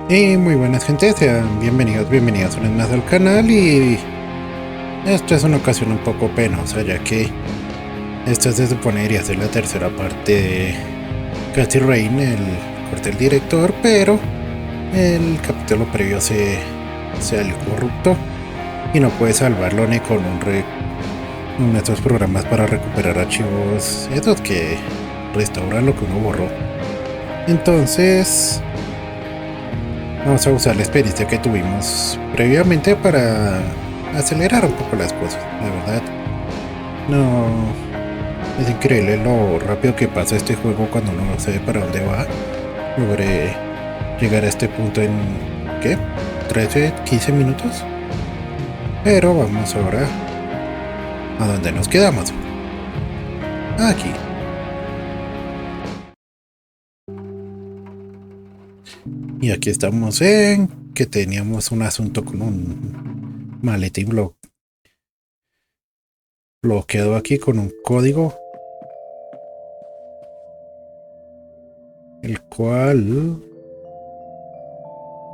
Y muy buenas gente, sean bienvenidos una vez más al canal. Y esta es una ocasión un poco penosa, ya que esta se suponería ser la tercera parte de Casi Rain, el corte del director, pero el capítulo previo se salió corrupto y no puede salvarlo ni con uno de estos programas para recuperar archivos esos que restauran lo que uno borró. Entonces vamos a usar la experiencia que tuvimos previamente para acelerar un poco las cosas. La verdad, no es increíble lo rápido que pasa este juego cuando uno no sabe para dónde va. Logré llegar a este punto en ¿qué? 13, 15 minutos. Pero vamos ahora a donde nos quedamos. Aquí. Y aquí estamos en que teníamos un asunto con un maletín bloqueado aquí con un código, el cual,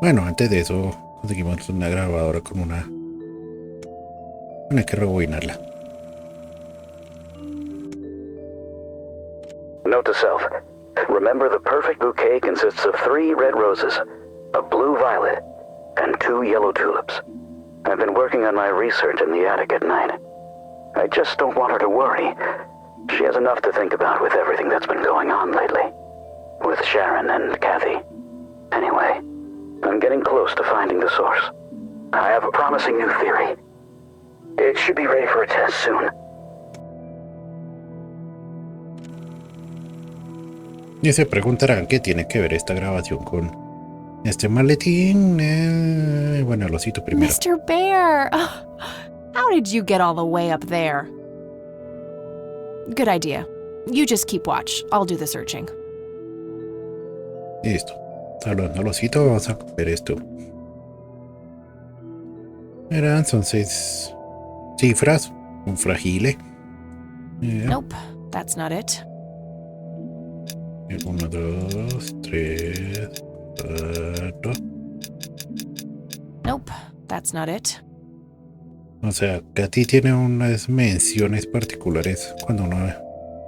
bueno, antes de eso conseguimos una grabadora con una hay que rebobinarla. Note to self. Remember, the perfect bouquet consists of 3 red roses, a blue violet, and 2 yellow tulips. I've been working on my research in the attic at night. I just don't want her to worry. She has enough to think about with everything that's been going on lately. With Sharon and Kathy. Anyway, I'm getting close to finding the source. I have a promising new theory. It should be ready for a test soon. Y se preguntarán qué tiene que ver esta grabación con este maletín. Bueno, el osito primero. Mr. Bear! How did you get all the way up there? Good idea. You just keep watch. I'll do the searching. Listo. Hablando al osito, vamos a ver esto. Eran, son 6 cifras, un fragile. Nope, that's not it. 1, 2, 3, 4. Nope, that's not it. O sea, Katy tiene unas menciones particulares cuando uno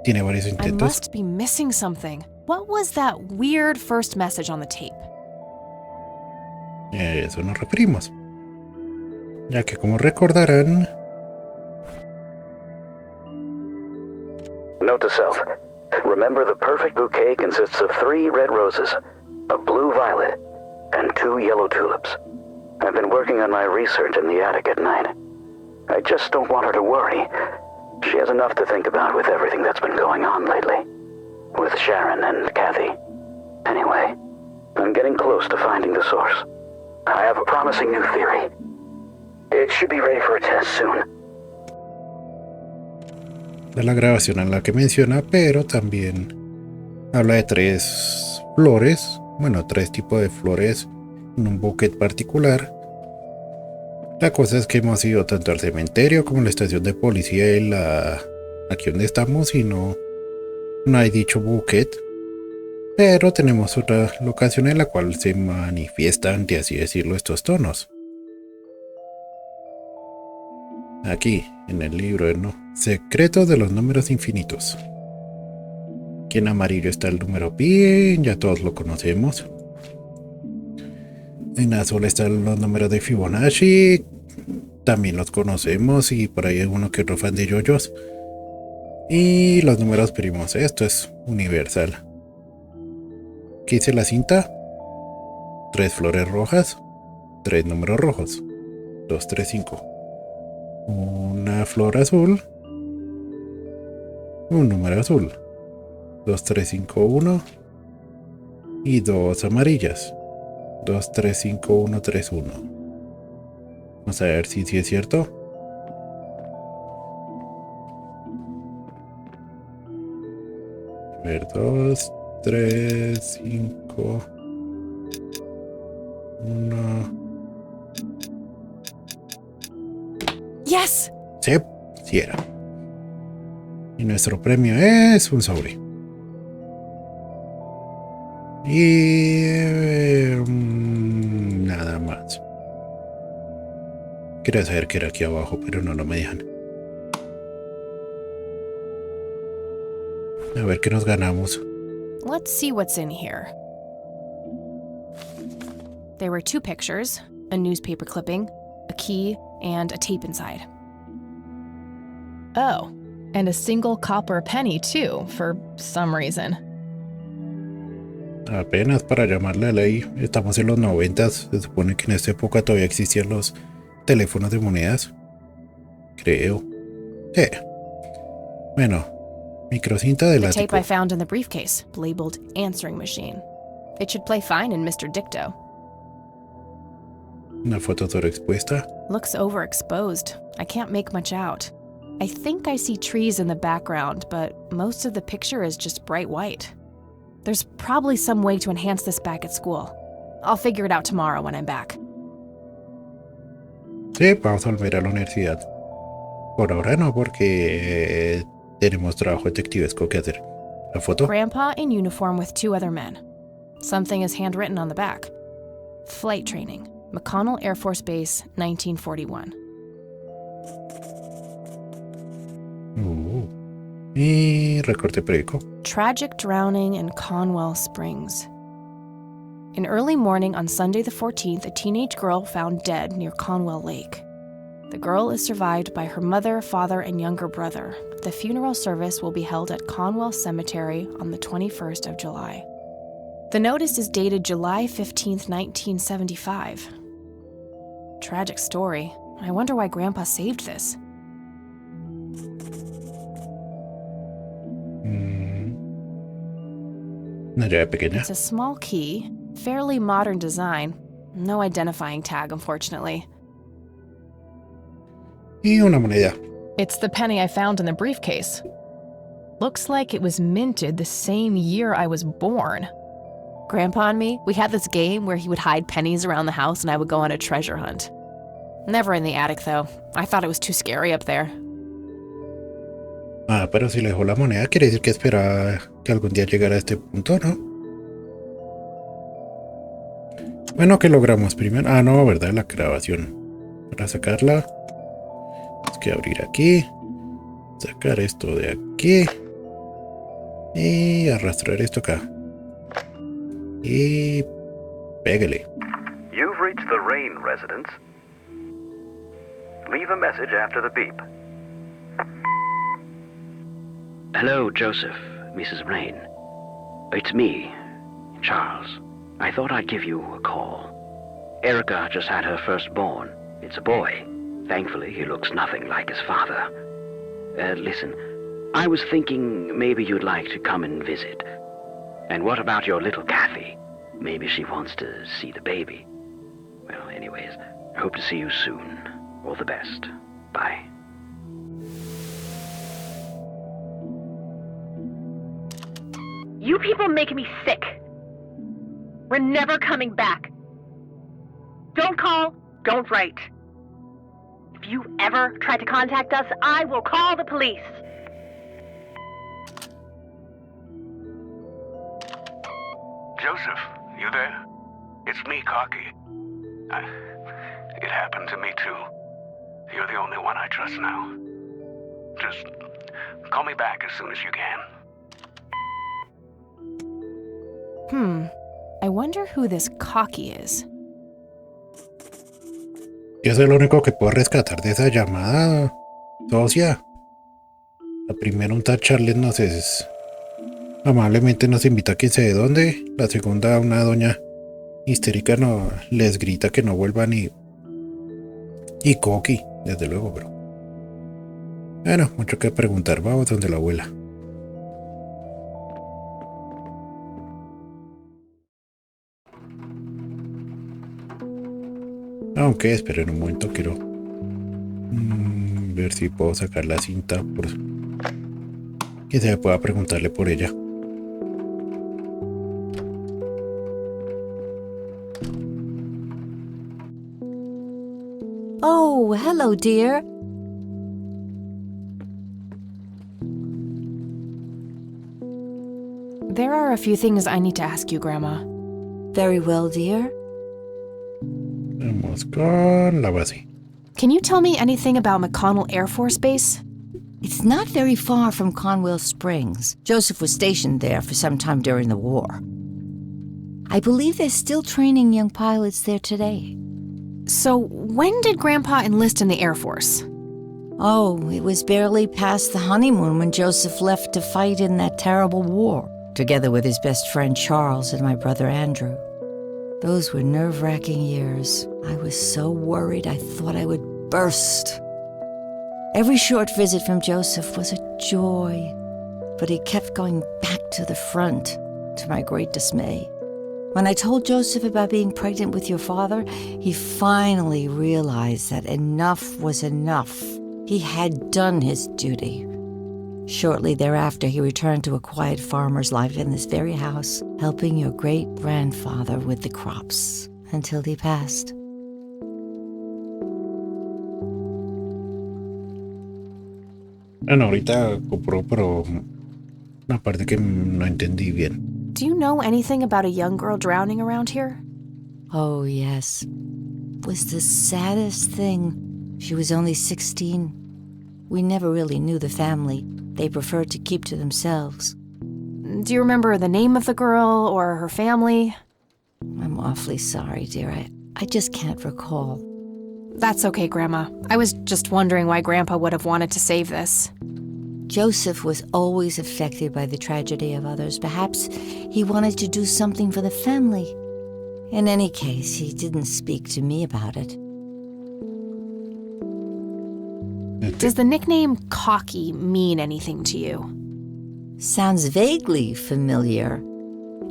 tiene varios I intentos. must be missing something. What was that weird first message on the tape? Eso nos referimos. Ya que, como recordarán, Note to self. Remember, the perfect bouquet consists of 3 red roses, a blue violet, and 2 yellow tulips. I've been working on my research in the attic at night. I just don't want her to worry. She has enough to think about with everything that's been going on lately. With Sharon and Kathy. Anyway, I'm getting close to finding the source. I have a promising new theory. It should be ready for a test soon. de la grabación en la que menciona, pero también habla de 3 flores, bueno, 3 tipos de flores en un bouquet particular. La cosa es que hemos ido tanto al cementerio como a la estación de policía y aquí donde estamos, y no hay dicho bouquet, pero tenemos otra locación en la cual se manifiestan, de así decirlo, estos tonos. Aquí, en el libro, ¿no? Secretos de los números infinitos. Aquí en amarillo está el número pi, ya todos lo conocemos. En azul están los números de Fibonacci, también los conocemos, y por ahí hay uno que otro fan de yoyos. Y los números primos, esto es universal. Aquí dice la cinta: 3 flores rojas, 3 números rojos, 2, 3, 5. Una flor azul, un número azul, 2, 3, 5, 1, y 2 amarillas, 2, 3, 5, 1, 3, 1. Vamos a ver si es cierto. A ver, 2, 3, 5, 1. Yes! Sí era. Y nuestro premio es un sobre. Y Quería saber que era aquí abajo, pero no me dejan. A ver qué nos ganamos. Let's see what's in here. There were 2 pictures, a newspaper clipping, a key, and a tape inside. Oh, and a single copper penny too, for some reason. Apenas para llamar la ley. Estamos en los 90s. Se supone que en esta época todavía existían los teléfonos de monedas. Creo. Bueno, microcinta del The tape ático. I found in the briefcase, labeled answering machine. It should play fine in Mr. Dicto. Una foto sobreexpuesta. Looks overexposed. I can't make much out. I think I see trees in the background, but most of the picture is just bright white. There's probably some way to enhance this back at school. I'll figure it out tomorrow when I'm back. Sí, vamos a volver a la universidad. Por ahora no, porque tenemos trabajo detectivesco que hacer. La foto. Grandpa in uniform with 2 other men. Something is handwritten on the back. Flight training. McConnell Air Force Base, 1941. Y recorte periódico. Tragic drowning in Conwell Springs. In early morning on Sunday the 14th, a teenage girl found dead near Conwell Lake. The girl is survived by her mother, father, and younger brother. The funeral service will be held at Conwell Cemetery on the 21st of July. The notice is dated July 15th, 1975. Tragic story. I wonder why Grandpa saved this. Una llave pequeña. It's a small key, fairly modern design. No identifying tag, unfortunately. Y una moneda. It's the penny I found in the briefcase. Looks like it was minted the same year I was born. Grandpa and me, we had this game where he would hide pennies around the house and I would go on a treasure hunt. Never in the attic, though. I thought it was too scary up there. Pero si le dejó la moneda, quiere decir que esperaba que algún día llegara a este punto, ¿no? Bueno, ¿qué logramos primero? No, ¿verdad? La grabación. Para sacarla, hay que abrir aquí. Sacar esto de aquí. Y arrastrar esto acá. Y pégale. You've reached the Rain residence. Leave a message after the beep. Hello, Joseph, Mrs. Rain. It's me, Charles. I thought I'd give you a call. Erica just had her firstborn. It's a boy. Thankfully, he looks nothing like his father. Listen, I was thinking maybe you'd like to come and visit. And what about your little Kathy? Maybe she wants to see the baby. Well, anyways, I hope to see you soon. All the best. Bye. You people make me sick. We're never coming back. Don't call, don't write. If you ever try to contact us, I will call the police. Joseph, you there? It's me, Cocky. It happened to me too. You're the only one I trust now. Just call me back as soon as you can. I wonder who this Cocky is. Yo soy lo único que puedo rescatar de esa llamada, socia. La primera, un tal Charles amablemente nos invita a quién sabe dónde. La segunda, una doña histérica les grita que no vuelvan y Coqui, desde luego, pero bueno, mucho que preguntar. Vamos donde la abuela. Aunque esperen un momento, quiero ver si puedo sacar la cinta por que se pueda preguntarle por ella. Oh, hello, dear. There are a few things I need to ask you, Grandma. Very well, dear. Vamos con la base. Can you tell me anything about McConnell Air Force Base? It's not very far from Conwell Springs. Joseph was stationed there for some time during the war. I believe they're still training young pilots there today. So, when did Grandpa enlist in the Air Force? Oh, it was barely past the honeymoon when Joseph left to fight in that terrible war, together with his best friend Charles and my brother Andrew. Those were nerve-wracking years. I was so worried I thought I would burst. Every short visit from Joseph was a joy, but he kept going back to the front, to my great dismay. When I told Joseph about being pregnant with your father, he finally realized that enough was enough. He had done his duty. Shortly thereafter, he returned to a quiet farmer's life in this very house, helping your great-grandfather with the crops, until he passed. Bueno, ahorita compró, pero una parte que no entendí bien. Do you know anything about a young girl drowning around here? Oh, yes. It was the saddest thing. She was only 16. We never really knew the family. They preferred to keep to themselves. Do you remember the name of the girl or her family? I'm awfully sorry, dear. I just can't recall. That's okay, Grandma. I was just wondering why Grandpa would have wanted to save this. Joseph was always affected by the tragedy of others. Perhaps he wanted to do something for the family. In any case, he didn't speak to me about it. Does the nickname Cocky mean anything to you? Sounds vaguely familiar.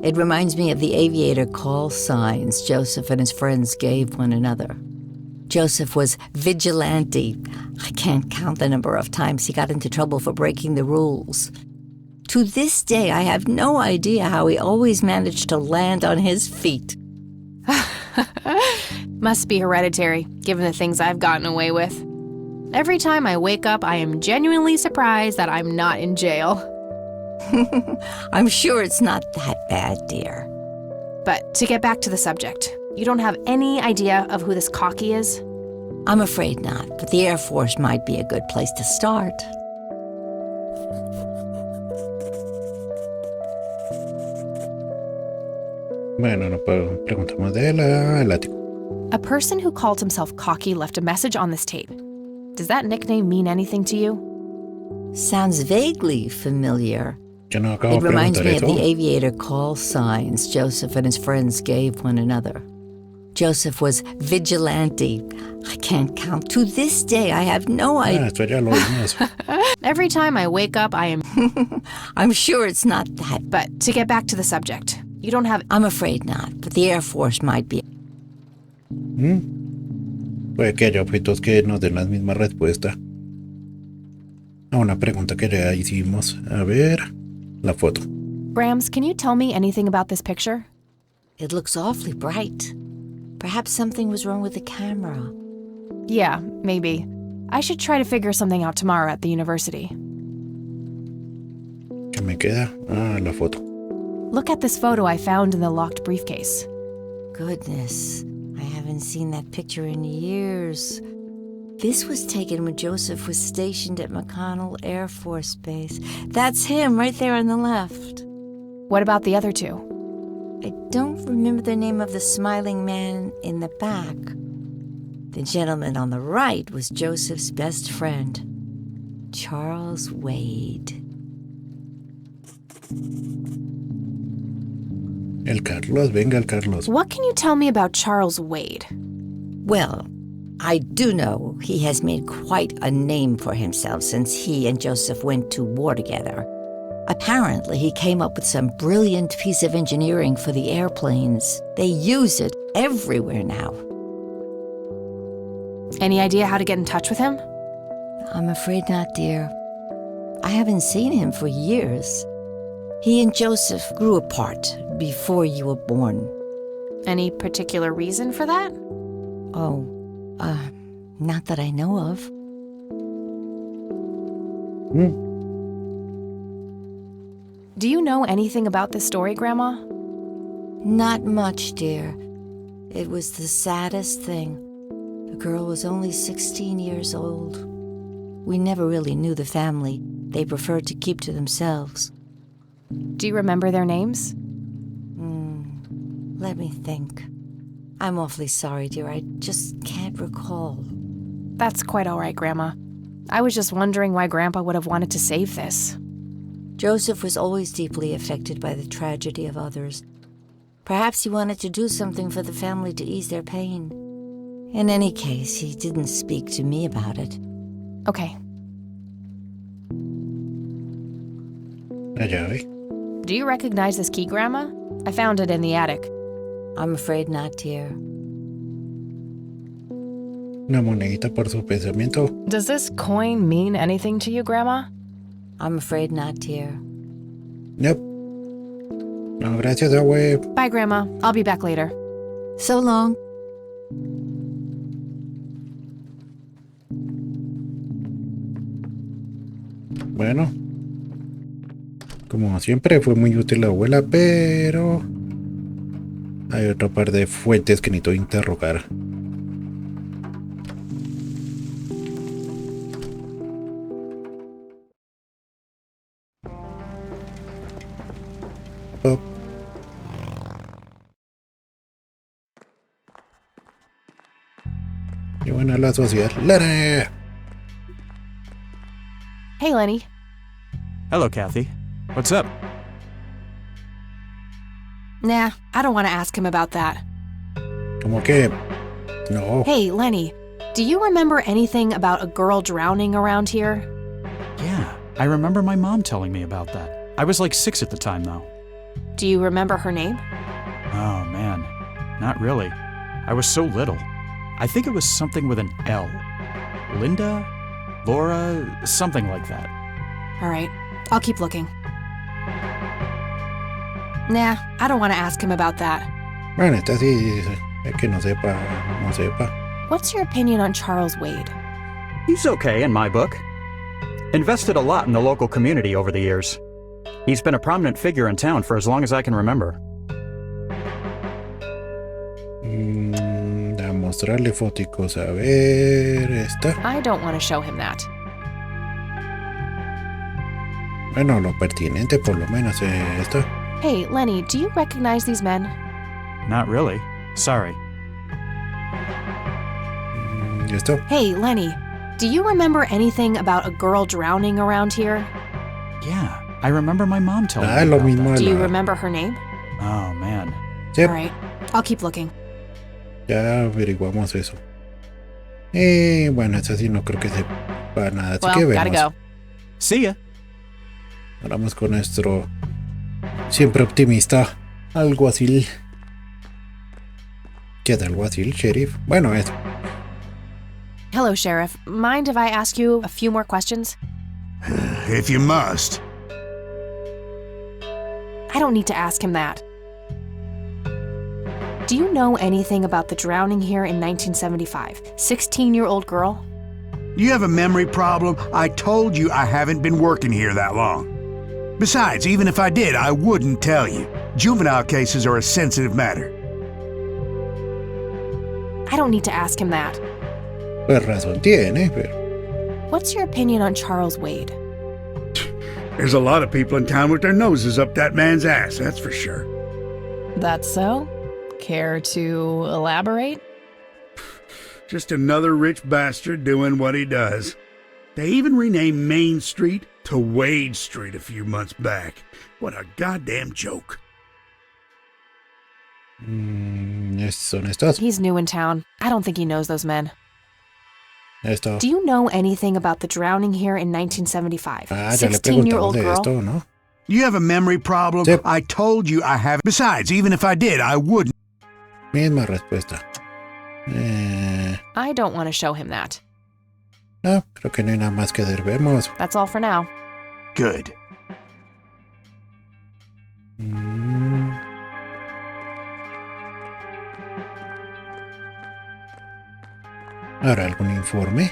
It reminds me of the aviator call signs Joseph and his friends gave one another. Joseph was vigilante. I can't count the number of times he got into trouble for breaking the rules. To this day, I have no idea how he always managed to land on his feet. Must be hereditary, given the things I've gotten away with. Every time I wake up, I am genuinely surprised that I'm not in jail. I'm sure it's not that bad, dear. But to get back to the subject, you don't have any idea of who this Cocky is? I'm afraid not, but the Air Force might be a good place to start. Bueno, no puedo preguntar más de él. El ático. A person who called himself Cocky left a message on this tape. Does that nickname mean anything to you? Sounds vaguely familiar. Yo no acabo It de reminds preguntar me of eso. the aviator call signs Joseph and his friends gave one another. Joseph was vigilante. I can't count. To this day, I have no idea. Esto ya lo vimos. Every time I wake up, I am... I'm sure it's not that. But to get back to the subject, you don't have... I'm afraid not, but the Air Force might be. Puede que haya objetos que nos den la misma respuesta a una pregunta que ya hicimos. A ver, la foto. Brams, can you tell me anything about this picture? It looks awfully bright. Perhaps something was wrong with the camera. Yeah, maybe. I should try to figure something out tomorrow at the university. ¿Qué me queda? La foto. Look at this photo I found in the locked briefcase. Goodness, I haven't seen that picture in years. This was taken when Joseph was stationed at McConnell Air Force Base. That's him right there on the left. What about the other two? I don't remember the name of the smiling man in the back. The gentleman on the right was Joseph's best friend, Charles Wade. El Carlos, venga el Carlos. What can you tell me about Charles Wade? Well, I do know he has made quite a name for himself since he and Joseph went to war together. Apparently, he came up with some brilliant piece of engineering for the airplanes. They use it everywhere now. Any idea how to get in touch with him? I'm afraid not, dear. I haven't seen him for years. He and Joseph grew apart before you were born. Any particular reason for that? Oh, not that I know of. Do you know anything about this story, Grandma? Not much, dear. It was the saddest thing. The girl was only 16 years old. We never really knew the family. They preferred to keep to themselves. Do you remember their names? Let me think. I'm awfully sorry, dear. I just can't recall. That's quite all right, Grandma. I was just wondering why Grandpa would have wanted to save this. Joseph was always deeply affected by the tragedy of others. Perhaps he wanted to do something for the family to ease their pain. In any case, he didn't speak to me about it. Okay. La llave. Do you recognize this key, Grandma? I found it in the attic. I'm afraid not, dear. Una monedita por su pensamiento. Does this coin mean anything to you, Grandma? I'm afraid not, dear. Nope. No, gracias, abue. Bye, Grandma. I'll be back later. So long. Bueno. Como siempre fue muy útil la abuela, pero hay otra par de fuentes que necesito interrogar. Oh. Y bueno, la sociedad. ¡Lana! Hey, Lenny. Hello, Kathy. What's up? Nah, I don't want to ask him about that. Como que no. Hey, Lenny, do you remember anything about a girl drowning around here? Yeah, I remember my mom telling me about that. I was like 6 at the time, though. Do you remember her name? Oh, man. Not really. I was so little. I think it was something with an L. Linda? Laura? Something like that. All right, I'll keep looking. Nah, I don't want to ask him about that. Bueno, esta sí, es que no sepa, no sepa. What's your opinion on Charles Wade? He's okay in my book. Invested a lot in the local community over the years. He's been a prominent figure in town for as long as I can remember. A mostrarle foticos, a ver, esta. I don't want to show him that. Bueno, lo pertinente por lo menos esta. Hey, Lenny, do you recognize these men? Not really. Sorry. ¿Y esto? Hey, Lenny, do you remember anything about a girl drowning around here? Yeah, I remember my mom telling Ah, me lo about mismo. that. Do you la- remember her name? Oh, man. Sí, All right, I'll keep looking. ya averiguamos eso. Y bueno, esta sí no creo que sepa nada. Así que Well, gotta vemos. go. See ya. Ahora vamos con nuestro siempre optimista alguacil. ¿Qué es alguacil, sheriff? Bueno, es. Hello, Sheriff. Mind if I ask you a few more questions? If you must. I don't need to ask him that. Do you know anything about the drowning here in 1975? 16-year-old girl? You have a memory problem? I told you I haven't been working here that long. Besides, even if I did, I wouldn't tell you. Juvenile cases are a sensitive matter. I don't need to ask him that. Pues razón tiene, pero. What's your opinion on Charles Wade? There's a lot of people in town with their noses up that man's ass, that's for sure. That's so? Care to elaborate? Just another rich bastard doing what he does. They even renamed Main Street to Wade Street a few months back. What a goddamn joke. Son estas. He's new in town. I don't think he knows those men. Esto. Do you know anything about the drowning here in 1975? Ah, ya le preguntamos 16-year-old de girl? esto, ¿no? You have a memory problem? Yep. I told you I haven't. Besides, even if I did, I wouldn't. Misma respuesta. I don't want to show him that. No, creo que no hay nada más que hacer. Vemos. That's all for now. Good. ¿Habrá algún informe?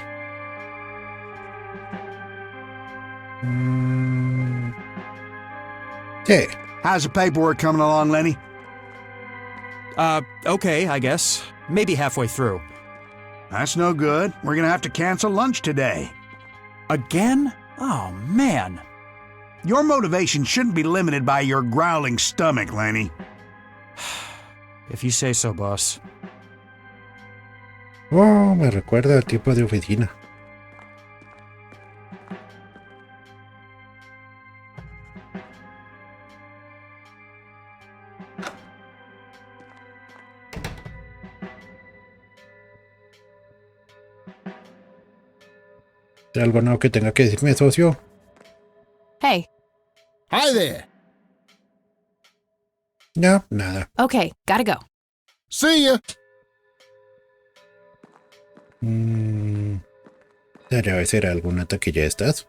Sí. How's the paperwork coming along, Lenny? Okay, I guess. Maybe halfway through. That's no good. We're gonna have to cancel lunch today. Again? Oh, man. Your motivation shouldn't be limited by your growling stomach, Lenny. If you say so, boss. Oh, me recuerda al tipo de oficina. ¿Algo nuevo que tenga que decirme, socio? Hey. Hi there. No, nada. Okay, gotta go. See ya. Debe ser alguna taquilla de estas.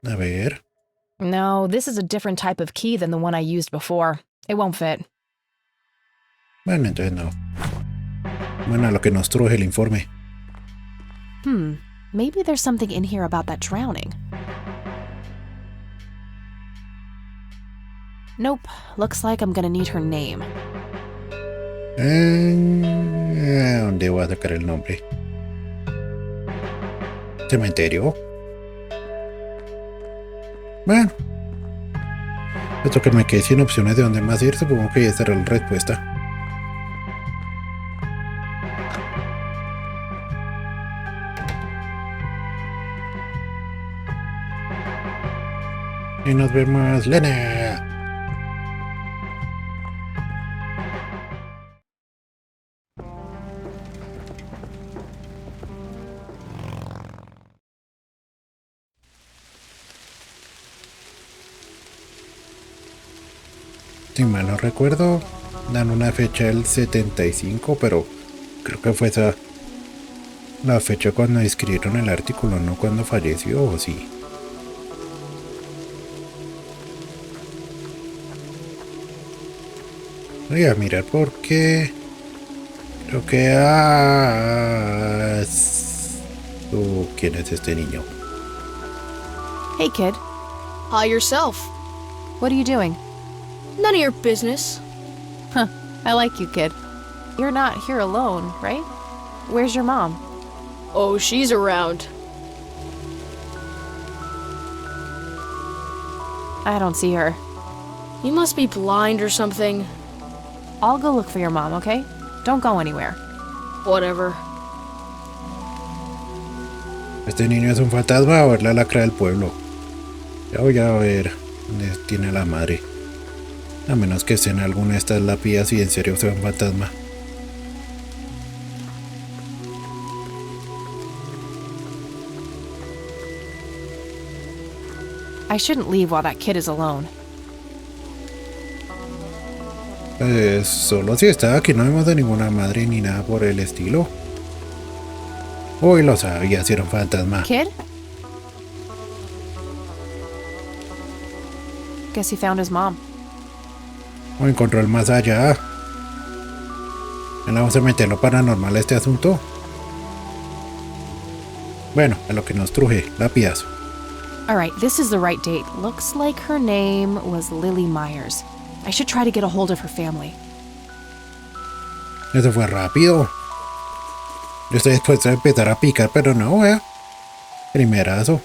A ver. No, this is a different type of key than the one I used before. It won't fit. Bueno, entonces no. Bueno, a lo que nos truje el informe. Maybe there's something in here about that drowning. Nope, looks like I'm gonna need her name. ¿Dónde voy a sacar el nombre? ¿Cementerio? Bueno. Esto que me quedé sin opciones de dónde más ir, supongo que ya será la respuesta. Y nos vemos, Lena. Si mal no recuerdo, dan una fecha del 75, pero creo que fue esa la fecha cuando escribieron el artículo, no cuando falleció, o sí. Voy a mirar porque creo que ¿quién es este niño? Hey, kid. Hi yourself. What are you doing? None of your business. Huh, I like you, kid. You're not here alone, right? Where's your mom? Oh, she's around. I don't see her. You must be blind or something. I'll go look for your mom, okay? Don't go anywhere. Whatever. Este niño es un fantasma o es la lacra del pueblo. Ya voy a ver dónde tiene a la madre. A menos que esté en alguna de estas lápidas y en serio sea un fantasma. I shouldn't leave while that kid is alone. Solo si está aquí no vemos de ninguna madre ni nada por el estilo. Uy, lo sabía, si era un fantasma. Kid? Guess he found his mom. O encontró el más allá. ¿No vamos a meter lo paranormal a este asunto? Bueno, a lo que nos truje, lápidas. Alright, this is the right date. Looks like her name was Lily Myers. I should try to get a hold of her family. Eso fue rápido. Yo estoy dispuesto a empezar a picar, pero no, primerazo.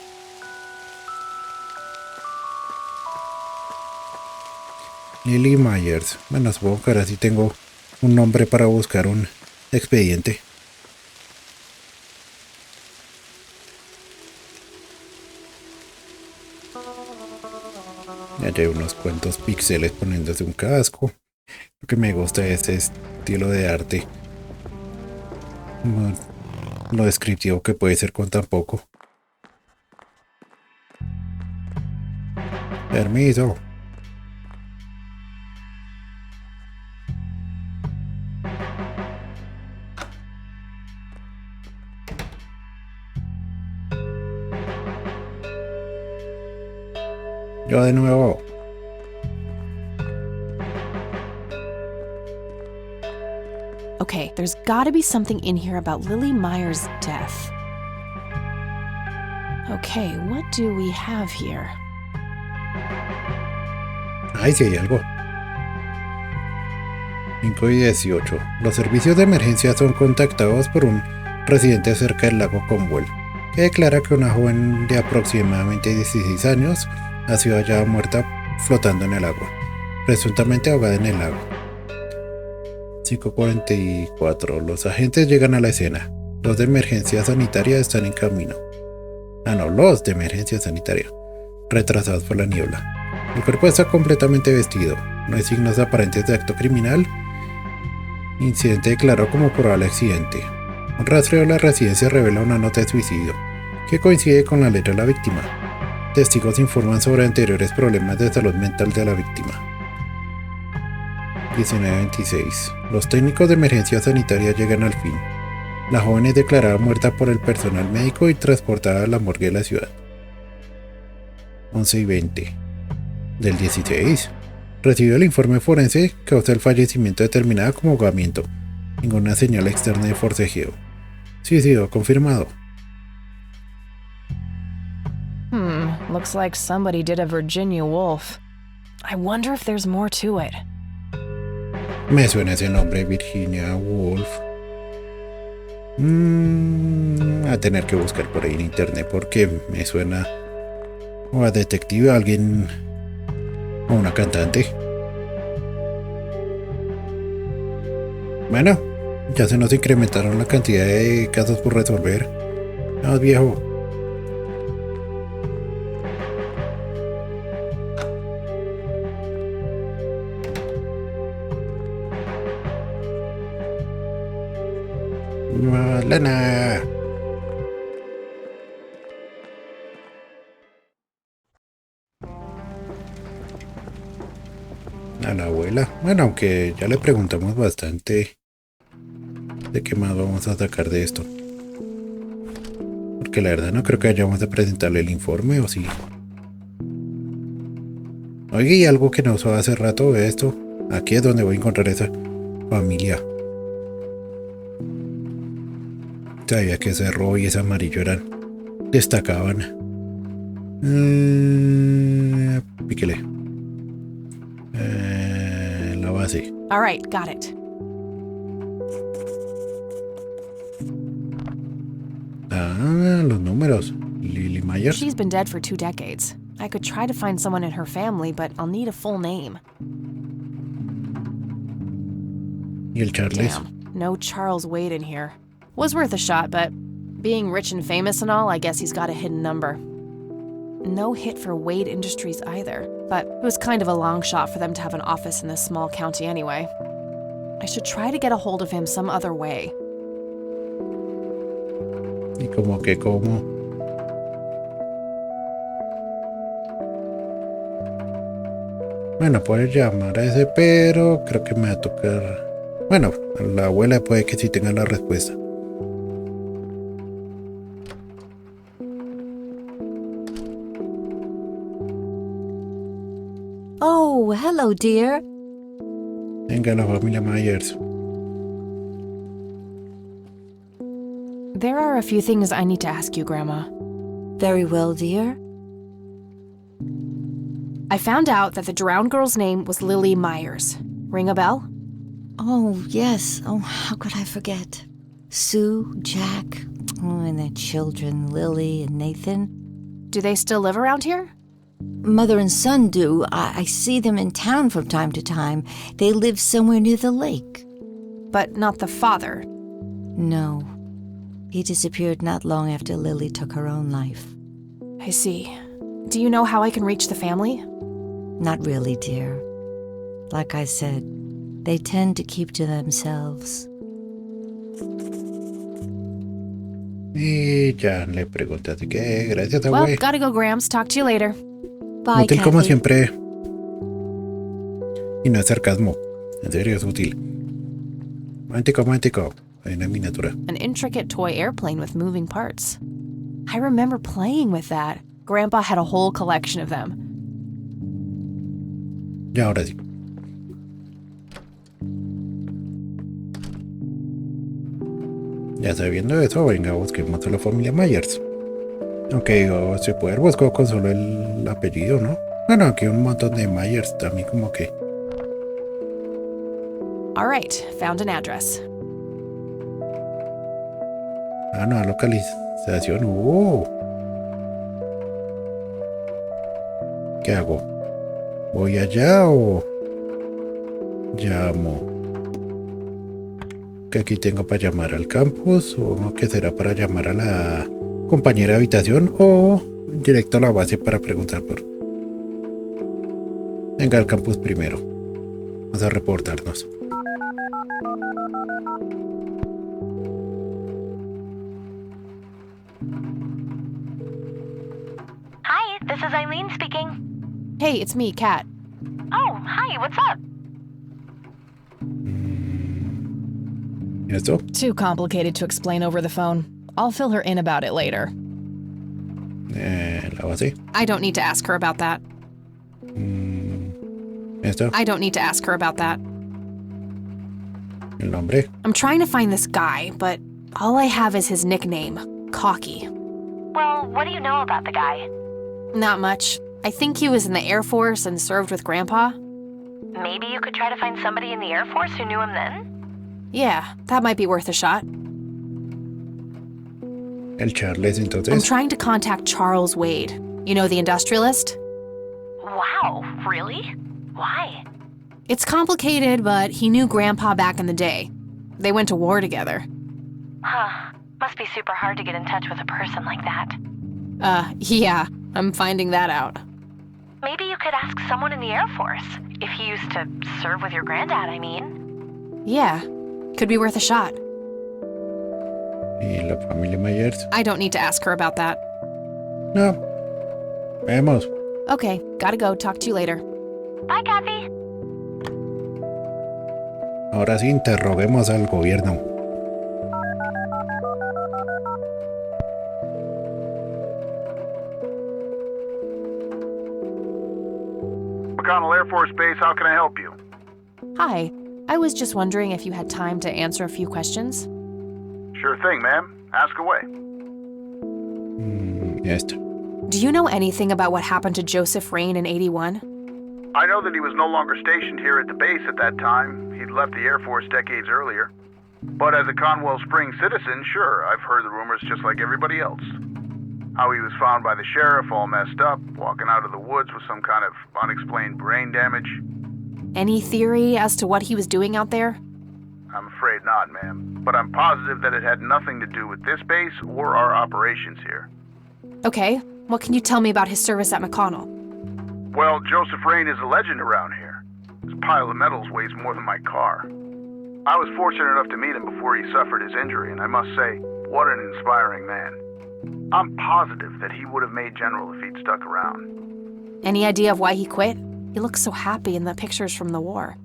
Lily Myers. Bueno, supongo que ahora sí tengo un nombre para buscar un expediente. Ya hay unos cuantos píxeles poniéndose un casco. Lo que me gusta es este estilo de arte. Lo descriptivo que puede ser con tan poco. Permiso. Yo de nuevo. Okay, there's gotta be something in here about Lily Myers' death. Okay, what do we have here? Ay, sí hay algo. 5:18. Los servicios de emergencia son contactados por un residente cerca del lago Conwell, que declara que una joven de aproximadamente 16 años ha sido hallada muerta flotando en el agua, presuntamente ahogada en el lago. 5:44. Los agentes llegan a la escena. Los de emergencia sanitaria están en camino. Los de emergencia sanitaria, retrasados por la niebla. El cuerpo está completamente vestido. No hay signos aparentes de acto criminal. Incidente declarado como probable accidente. Un rastreo de la residencia revela una nota de suicidio, que coincide con la letra de la víctima. Testigos informan sobre anteriores problemas de salud mental de la víctima. 19:26. Los técnicos de emergencia sanitaria llegan al fin. La joven es declarada muerta por el personal médico y transportada a la morgue de la ciudad. 11:20. Del 16. Recibió el informe forense, causa del fallecimiento determinada como ahogamiento. Ninguna señal externa de forcejeo. Suicidio confirmado. Looks like somebody did a Virginia Woolf. I wonder if there's more to it. Me suena ese nombre, Virginia Woolf. A tener que buscar por ahí en internet porque me suena o a detective, a alguien o una cantante. Bueno, ya se nos incrementaron la cantidad de casos por resolver. Vamos, viejo. Lana. A la abuela. Bueno, aunque ya le preguntamos bastante de qué más vamos a sacar de esto. Porque la verdad no creo que hayamos de presentarle el informe, ¿o sí? Oye, y algo que no usó hace rato de esto. Aquí es donde voy a encontrar esa familia. Sabía que ese rojo y ese amarillo destacaban. Píquele. La base. All right, got it. Los números. Lily Myers. She's been dead for 2 decades. I could try to find someone in her family, but I'll need a full name. Y el Charles. Damn, no Charles Wade in here. Was worth a shot, but being rich and famous and all, I guess he's got a hidden number. No hit for Wade Industries either, but it was kind of a long shot for them to have an office in this small county anyway. I should try to get a hold of him some other way. ¿Y cómo? Bueno, puedes llamar a ese, pero creo que me va a tocar... Bueno, la abuela puede que sí tenga la respuesta. Oh, hello, dear. Venga, la familia Myers. There are a few things I need to ask you, Grandma. Very well, dear. I found out that the drowned girl's name was Lily Myers. Ring a bell? Oh, yes. Oh, how could I forget? Sue, Jack, and their children, Lily and Nathan. Do they still live around here? Mother and son do. I see them in town from time to time. They live somewhere near the lake. But not the father? No. He disappeared not long after Lily took her own life. I see. Do you know how I can reach the family? Not really, dear. Like I said, they tend to keep to themselves. Y ya le pregunté, así que gracias, Well, güey. gotta go, Grams. Talk to you later. Bye, Útil como Kathy. siempre. Y no es sarcasmo. En serio, es útil. Momentico. Hay una miniatura. An intricate toy airplane with moving parts. I remember playing with that. Grandpa had a whole collection of them. Ya, ahora sí. Ya sabiendo eso, venga, busquemos a la familia Myers. Aunque se puede buscar con solo el apellido, ¿no? Bueno, aquí hay un montón de Myers también como que... All right, found an address. Ah, no, localización. ¿Qué hago? ¿Voy allá o llamo? ¿Qué aquí tengo para llamar al campus? ¿O qué será para llamar a la compañera de habitación? ¿O directo a la base para preguntar por... Venga, al campus primero. Vamos a reportarnos. Hi, this is Eileen speaking. Hey, it's me, Kat. Oh, hi, what's up? ¿Y esto? Too complicated to explain over the phone. I'll fill her in about it later. La base. I don't need to ask her about that. ¿Esto? I don't need to ask her about that. ¿El nombre? I'm trying to find this guy, but all I have is his nickname, Cocky. Well, what do you know about the guy? Not much. I think he was in the Air Force and served with Grandpa. Maybe you could try to find somebody in the Air Force who knew him then? Yeah, that might be worth a shot. El Charles, entonces. I'm trying to contact Charles Wade. You know, the industrialist? Wow, really? Why? It's complicated, but he knew Grandpa back in the day. They went to war together. Huh. Must be super hard to get in touch with a person like that. Yeah, I'm finding that out. Maybe you could ask someone in the Air Force. If he used to serve with your granddad, I mean. Yeah, could be worth a shot. ¿Y la familia Myers? I don't need to ask her about that. No. Vemos. Okay, gotta go. Talk to you later. Bye, Kathy. Ahora sí, interroguemos al gobierno. McConnell Air Force Base, how can I help you? Hi, I was just wondering if you had time to answer a few questions. Sure thing, ma'am. Ask away. Esto. Do you know anything about what happened to Joseph Rain in 81? I know that he was no longer stationed here at the base at that time. He'd left the Air Force decades earlier. But as a Conwell Spring citizen, sure, I've heard the rumors just like everybody else. How he was found by the sheriff all messed up, walking out of the woods with some kind of unexplained brain damage. Any theory as to what he was doing out there? I'm afraid not, ma'am. But I'm positive that it had nothing to do with this base or our operations here. Okay, what can you tell me about his service at McConnell? Well, Joseph Rain is a legend around here. His pile of medals weighs more than my car. I was fortunate enough to meet him before he suffered his injury, and I must say, what an inspiring man. I'm positive that he would have made general if he'd stuck around. Any idea of why he quit? He looks so happy in the pictures from the war.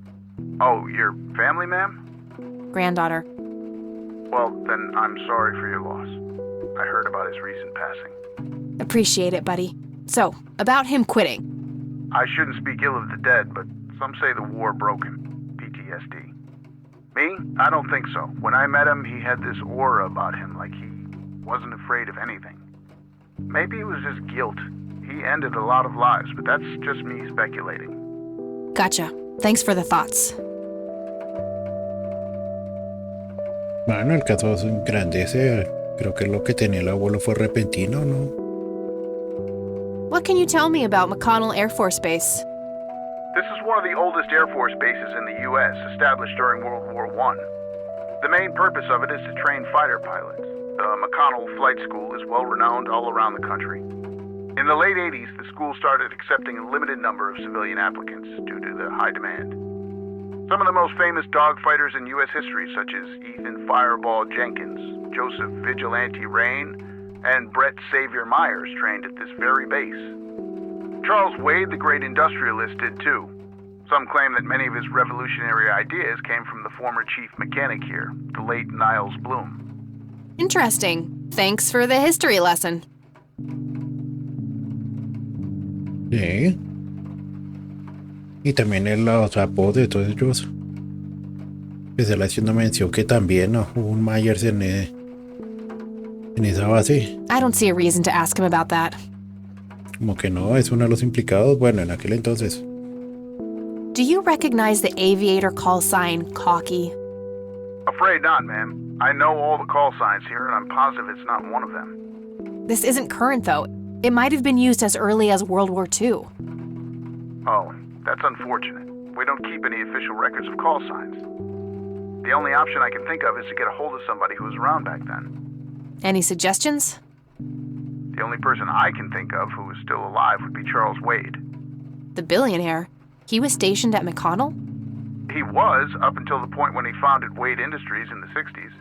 Oh, your family, ma'am? Granddaughter. Well, then I'm sorry for your loss. I heard about his recent passing. Appreciate it, buddy. So, about him quitting. I shouldn't speak ill of the dead, but some say the war broke him. PTSD. Me? I don't think so. When I met him, he had this aura about him, like he wasn't afraid of anything. Maybe it was just guilt. He ended a lot of lives, but that's just me speculating. Gotcha. Thanks for the thoughts. Bueno, el caso se engrandece. Creo que lo que tenía el abuelo fue repentino, ¿no? What can you tell me about McConnell Air Force Base? This is one of the oldest Air Force bases in the U.S., established during World War I. The main purpose of it is to train fighter pilots. The McConnell Flight School is well-renowned all around the country. In the late 80s, the school started accepting a limited number of civilian applicants due to the high demand. Some of the most famous dogfighters in U.S. history, such as Ethan Fireball Jenkins, Joseph Vigilante Rain, and Brett Savior Myers trained at this very base. Charles Wade, the great industrialist, did too. Some claim that many of his revolutionary ideas came from the former chief mechanic here, the late Niles Bloom. Interesting. Thanks for the history lesson. Sí. Y también en los apodos de todos ellos. Especial haciendo mención que también ¿no? Hubo un Myers en esa base. I don't see a reason to ask him about that. Como que no, es uno de los implicados. Bueno, en aquel entonces. Do Do you recognize the aviator call sign, Cocky? Afraid not, ma'am. I know all the call signs here, and I'm positive it's not one of them. This isn't current, though. It might have been used as early as World War II. Oh, that's unfortunate. We don't keep any official records of call signs. The only option I can think of is to get a hold of somebody who was around back then. Any suggestions? The only person I can think of who is still alive would be Charles Wade. The billionaire? He was stationed at McConnell? He was, up until the point when he founded Wade Industries in the 60s.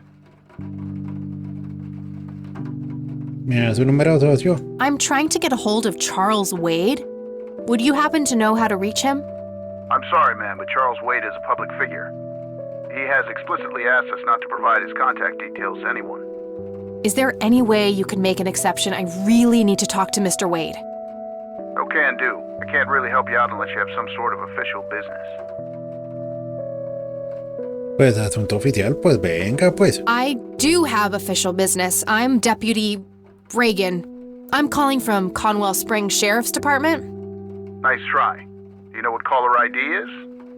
Mira su número, socio. I'm trying to get a hold of Charles Wade. Would you happen to know how to reach him? I'm sorry, ma'am, but Charles Wade is a public figure. He has explicitly asked us not to provide his contact details to anyone. Is there any way you could make an exception? I really need to talk to Mr. Wade. Oh, can do. I can't really help you out unless you have some sort of official business. Pues asunto oficial, pues venga, pues. I do have official business. I'm Deputy Reagan. I'm calling from Conwell Spring Sheriff's Department. Nice try. Do you know what caller ID is?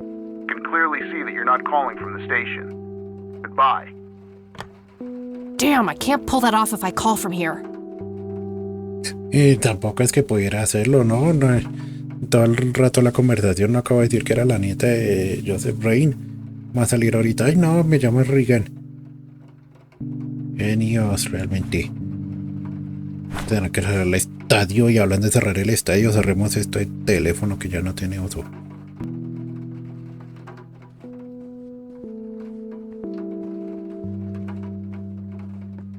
You can clearly see that you're not calling from the station. Goodbye. Damn, I can't pull that off if I call from here. Y tampoco es que pudiera hacerlo, ¿no? No, todo el rato la conversación no acabo de decir que era la nieta de Joseph Rain. Va a salir ahorita. Ay, no, me llamo Reagan. Genios, realmente. Tendrán que cerrar el estadio y hablan de cerrar el estadio. Cerremos este teléfono que ya no tiene uso.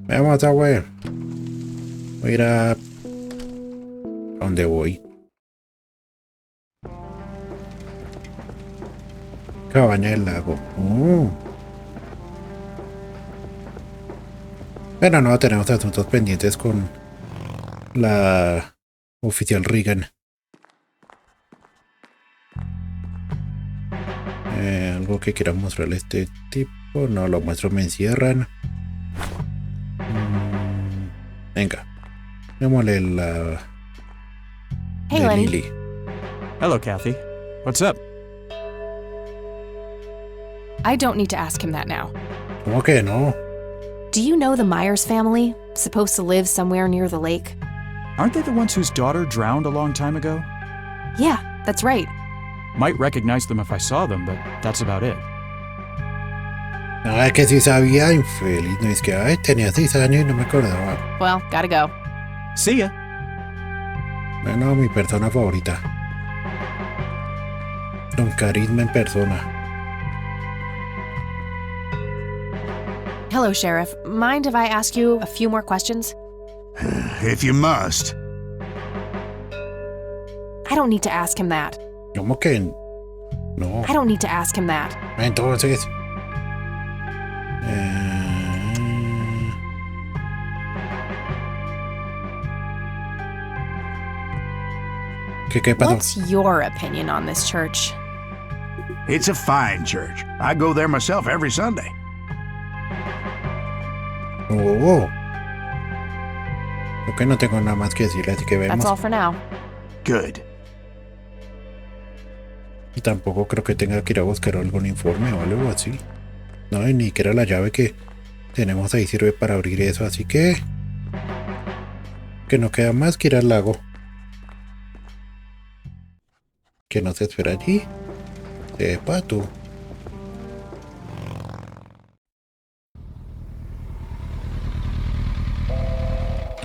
Vamos a ver. Voy a ir a dónde voy. Cabaña del lago. Pero no, tenemos asuntos pendientes con la oficial Reagan. Algo que quiera mostrarle a este tipo. No lo muestro, me encierran. Venga. Démosle la... Hey, de Lenny. Lily. Hello, Kathy. What's up? I don't need to ask him that now. ¿Cómo que no? Do you know the Myers family? Supposed to live somewhere near the lake? Aren't they the ones whose daughter drowned a long time ago? Yeah, that's right. Might recognize them if I saw them, but that's about it. Ay, que sí sabía, infeliz. No es que, ay, tenía 6 años y no me acordaba. Well, gotta go. See ya. Bueno, mi persona favorita. Don Carisma en persona. Hello, Sheriff. Mind if I ask you a few more questions? If you must. I don't need to ask him that. ¿Cómo que no? I don't need to ask him that. Entonces... ¿Qué pasó? What's your opinion on this church? It's a fine church. I go there myself every Sunday. Oh. Creo que no tengo nada más que decirle, así que vemos. That's all for now. Good. Y tampoco creo que tenga que ir a buscar algún informe o algo así. No, y ni siquiera la llave que tenemos ahí sirve para abrir eso, así que no queda más que ir al lago. ¿Qué nos espera allí? Sepa tú.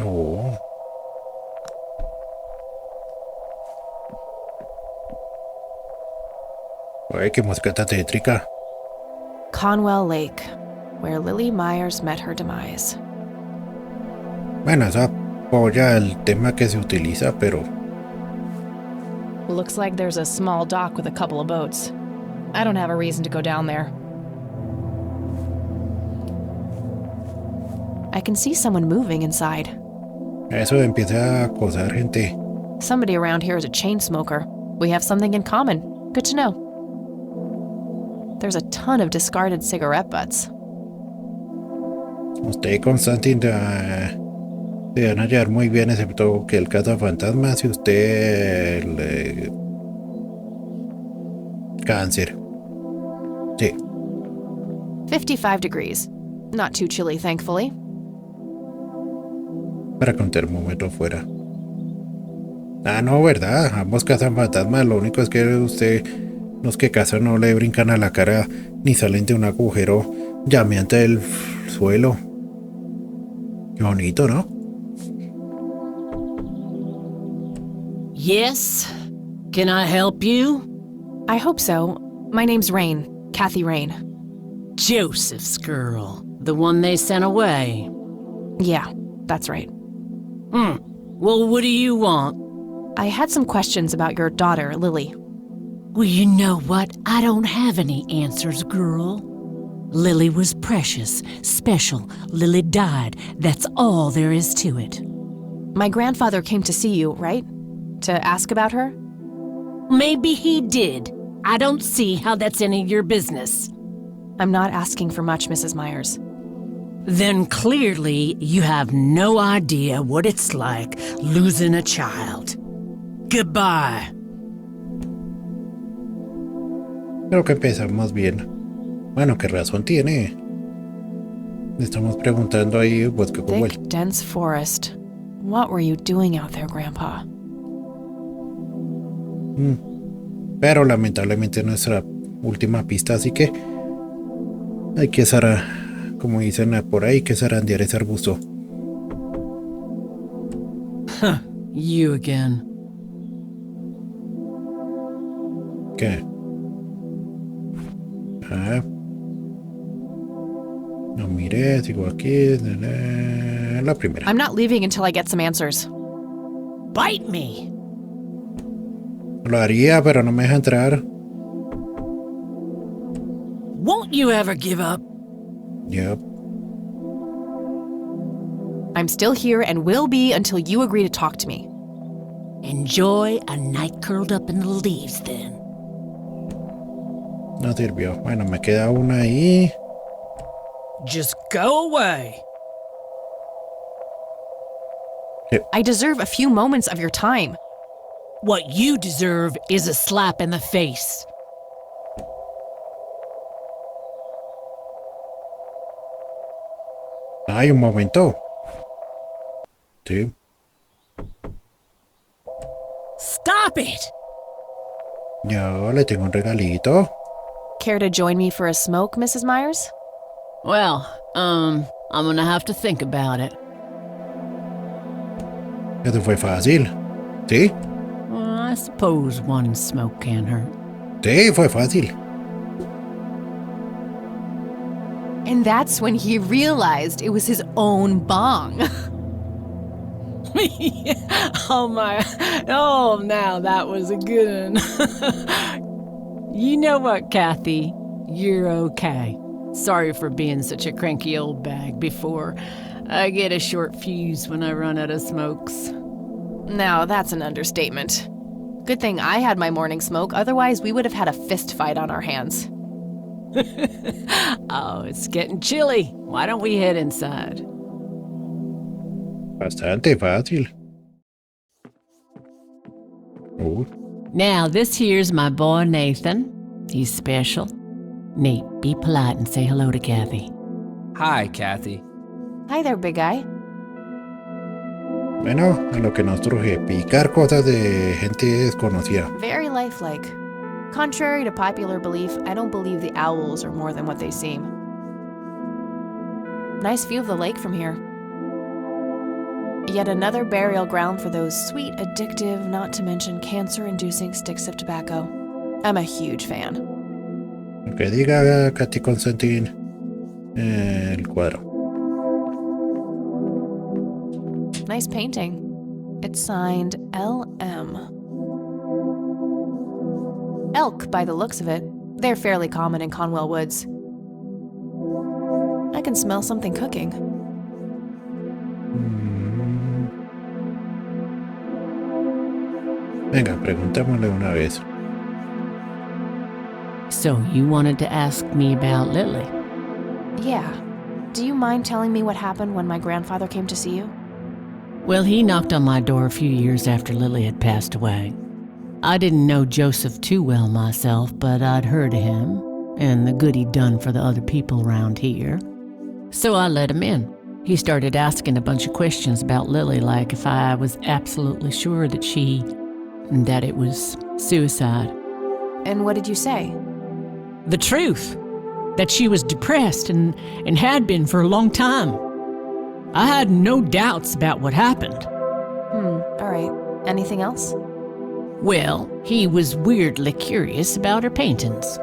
Oh. Ay, qué música tan tétrica. Conwell Lake, where Lily Myers met her demise. Bueno, eso apoya el tema que se utiliza, pero... Looks like there's a small dock with a couple of boats. I don't have a reason to go down there. I can see someone moving inside. Eso empieza a acosar gente. Somebody around here is a chain smoker. We have something in common. Good to know. There's a ton of discarded cigarette butts. Usted y Constantine se van a llevar muy bien, excepto que el cazafantasma, si usted Cáncer. Sí. 55 degrees. Not too chilly, thankfully. Para que un termómetro fuera. Ah, no, ¿verdad? Ambos cazan fantasmas. Lo único es que los que cazan no le brincan a la cara ni salen de un agujero llameante del suelo. Qué bonito, ¿no? Yes? Can I help you? I hope so. My name's Rain. Kathy Rain. Joseph's girl. The one they sent away. Yeah, that's right. Well, what do you want? I had some questions about your daughter, Lily. Well, you know what? I don't have any answers, girl. Lily was precious, special. Lily died. That's all there is to it. My grandfather came to see you, right? To ask about her? Maybe he did. I don't see how that's any of your business. I'm not asking for much, Mrs. Myers. Then clearly you have no idea what it's like losing a child. Goodbye. Creo que empezamos bien. Bueno, ¿qué razón tiene? Le estamos preguntando ahí, bosque como Thick, dense forest. What were you doing out there, Grandpa? Pero lamentablemente nuestra última pista, así que hay que como dicen por ahí, que zarandear ese arbusto. You again. ¿Qué? No mire, sigo aquí. La primera. I'm not leaving until I get some answers. Bite me. Lo haría, pero no me deja entrar. Won't you ever give up? Yep. I'm still here and will be until you agree to talk to me. Enjoy a night curled up in the leaves, then. No sirvió. Bueno, me queda una ahí. Just go away. Yep. I deserve a few moments of your time. What you deserve is a slap in the face. Ay, un momento. Sí. Stop it! Yo le tengo un regalito. Care to join me for a smoke, Mrs. Myers? Well, I'm gonna have to think about it. Eso fue fácil. ¿Sí? Well, I suppose one smoke can't hurt. Sí, fue fácil. And that's when he realized it was his own bong. Oh my, oh now that was a good one. You know what, Kathy? You're okay. Sorry for being such a cranky old bag before. I get a short fuse when I run out of smokes. Now that's an understatement. Good thing I had my morning smoke, otherwise we would have had a fist fight on our hands. Oh, it's getting chilly. Why don't we head inside? Bastante fácil. Now, this here's my boy Nathan. He's special. Nate, be polite and say hello to Kathy. Hi, Kathy. Hi there, big guy. Bueno, a lo que nos truje, picar cosas de gente desconocida. Very lifelike. Contrary to popular belief, I don't believe the owls are more than what they seem. Nice view of the lake from here. Yet another burial ground for those sweet, addictive, not to mention cancer-inducing sticks of tobacco. I'm a huge fan. Que diga Katy Constantine el cuadro. Nice painting. It's signed L.M. Elk, by the looks of it. They're fairly common in Conwell Woods. I can smell something cooking. Venga, preguntémosle una vez. So you wanted to ask me about Lily? Yeah. Do you mind telling me what happened when my grandfather came to see you? Well, he knocked on my door a few years after Lily had passed away. I didn't know Joseph too well myself, but I'd heard of him and the good he'd done for the other people around here. So I let him in. He started asking a bunch of questions about Lily, like if I was absolutely sure that it was suicide. And what did you say? The truth. That she was depressed and had been for a long time. I had no doubts about what happened. All right. Anything else? Well, he was weirdly curious about her paintings.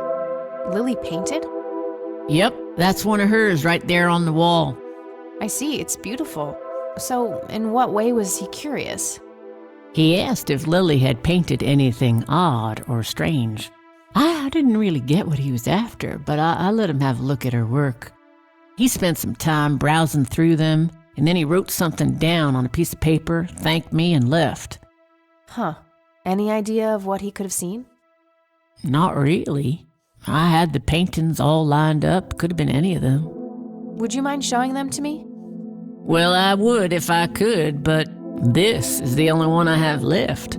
Lily painted? Yep, that's one of hers right there on the wall. I see, it's beautiful. So, in what way was he curious? He asked if Lily had painted anything odd or strange. I didn't really get what he was after, but I let him have a look at her work. He spent some time browsing through them, and then he wrote something down on a piece of paper, thanked me, and left. Huh. Any idea of what he could have seen? Not really. I had the paintings all lined up. Could have been any of them. Would you mind showing them to me? Well, I would if I could, but this is the only one I have left.